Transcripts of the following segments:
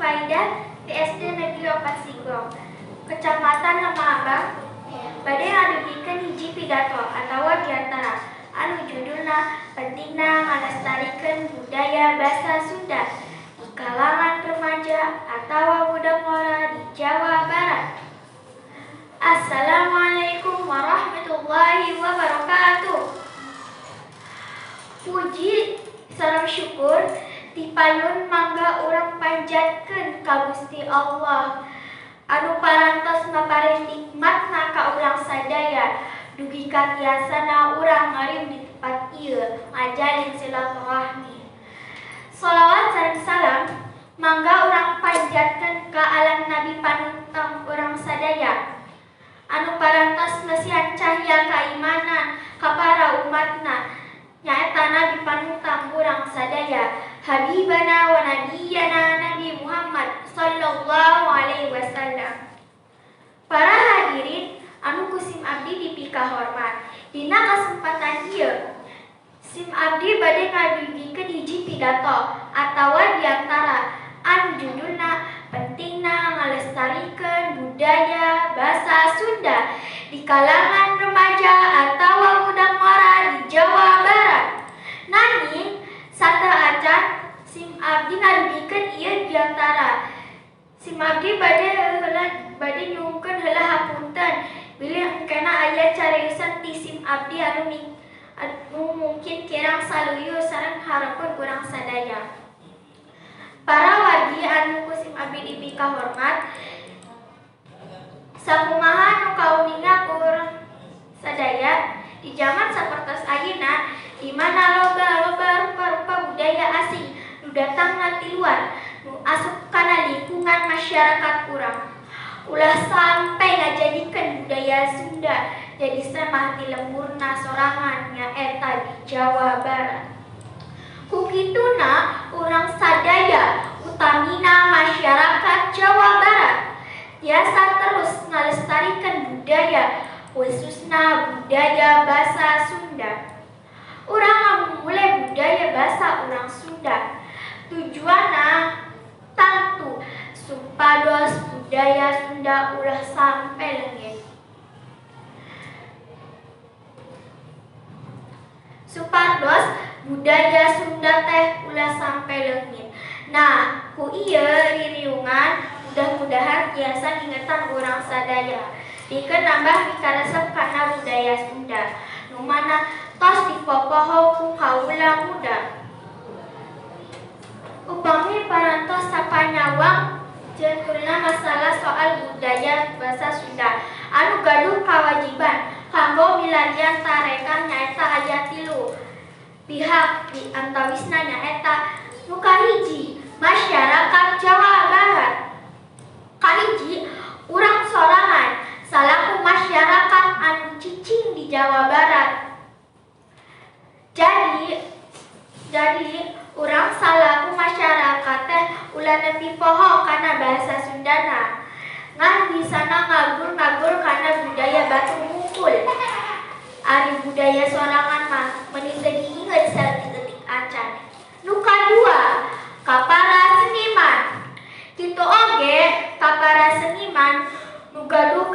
Faidah di SD Negeri 4 Sigong, Kecamatan Lemabang. Bade ngadugikeun hiji pidato atawa diantara anu judulna pentingna ngalestarikeun budaya basa Sunda di kalangan remaja atawa budak mora di Jawa Barat. Assalamualaikum warahmatullahi wabarakatuh. Puji sareng syukur tipayun mangga urang panjatkeun ka Gusti Allah anu parantos ngaparing nikmatna ka urang sadaya dugi ka tiasana urang ngarim di tempat ieu ngajalin silaturahmi. Shalawat sareng salam mangga urang panjatkeun ka alam Nabi panuntang urang sadaya anu parantos ngesian cahya kaimanan ka para umatna nyaeta Nabi panuntang urang sadaya Habibana wa Nabiyana Nabi Muhammad sallallahu alaihi wasallam. Para hadirin anu ku sim abdi dipika hormat, dina kasempatan ieu sim abdi bade ngadugikeun hiji pidato atawa diantara anu judulna pentingna ngalestarikeun budaya basa Sunda di kalangan remaja atawa budak mora di Jawa Barat. Nanging sateuacan sim abdi ngadugikeun ieu diantara sim abdi bade nyuhunkeun heula hapunten bilih engkena aya cariusan ti sim abdi anu mungkin kirang saluyu sareng hareupun urang sadaya. Para wargi anu ku sim abdi dipika hormat, sakumaha nu kauninga urang sadaya di zaman sapertos ayeuna di mana loba rupa-rupa budaya asing nu datangna ti luar nu asup kana lingkungan masyarakat urang. Ulah sampai ngajadikeun budaya Sunda jadi semah ti lemburna sorangan nyaeta di Jawa Barat. Kukituna urang sadaya utamina masyarakat Jawa Barat tiasa terus ngalestarikeun budaya khususna budaya basa Sunda. Urang memulai budaya basa urang Sunda tujuanna tantu supados budaya Sunda ulah sampai leungit. Supados budaya Sunda teh ulah sampai leungit. Nah, ku ieu ririungan mudah-mudahan tiasa ngingetan urang sadaya dikeun nambah mikaresep kana budaya Sunda nu mana tos dipopoho ku kaula muda. Upami parantos sapanyawang jenturna masalah soal budaya basa Sunda anu gaduh kawajiban kanggo milarian tarekan nyaeta aya 3 pihak di antawisna nyaeta nu kahiji masyarakat Jawa Barat, kahiji urang sorangan salaku masyarakat anu cicing di Jawa Barat. Jadi urang salaku masyarakat teh ulah nepi poho kana bahasa Sundana ngan bisana ngagur kana budaya batu mukul. Ari budaya sorangan mah meuning teu diinget saeutik acan. Nu kadua kapara seniman. Kitu oge kapara seniman nu gaduh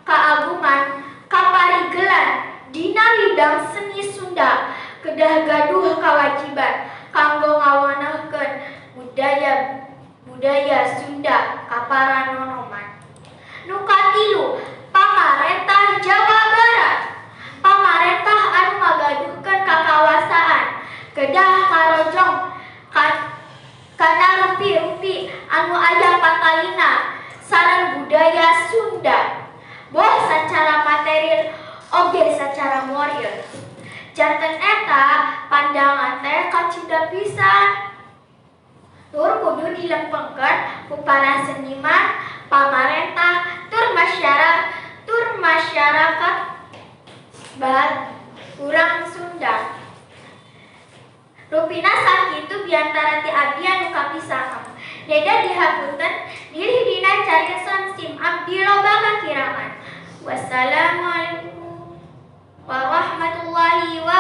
kaaguman kaparigelan dina bidang seni Sunda kedah gaduh kawajiban kanggo ngawanahkeun budaya Sunda kapara nonoman. Nu katilu pamarentah Jawa Barat. Pamarentah anu ngagaduhkeun kakawasaan kedah karojong kana rupi-rupi anu aya patalina sareng budaya Sunda boh sacara material oge sacara moral. Janten eta pandangan teh kacida pisan tur kudu dilempengkeun ku para seniman, pamarentah, tur masyarakat urang Sunda. Rupina sakitu biantara ti abdi anu kapisahan. Deda dihapunten diri dina cariosan sim abdi loba kakiraman. Wassalamualaikum warahmatullahi wabarakatuh.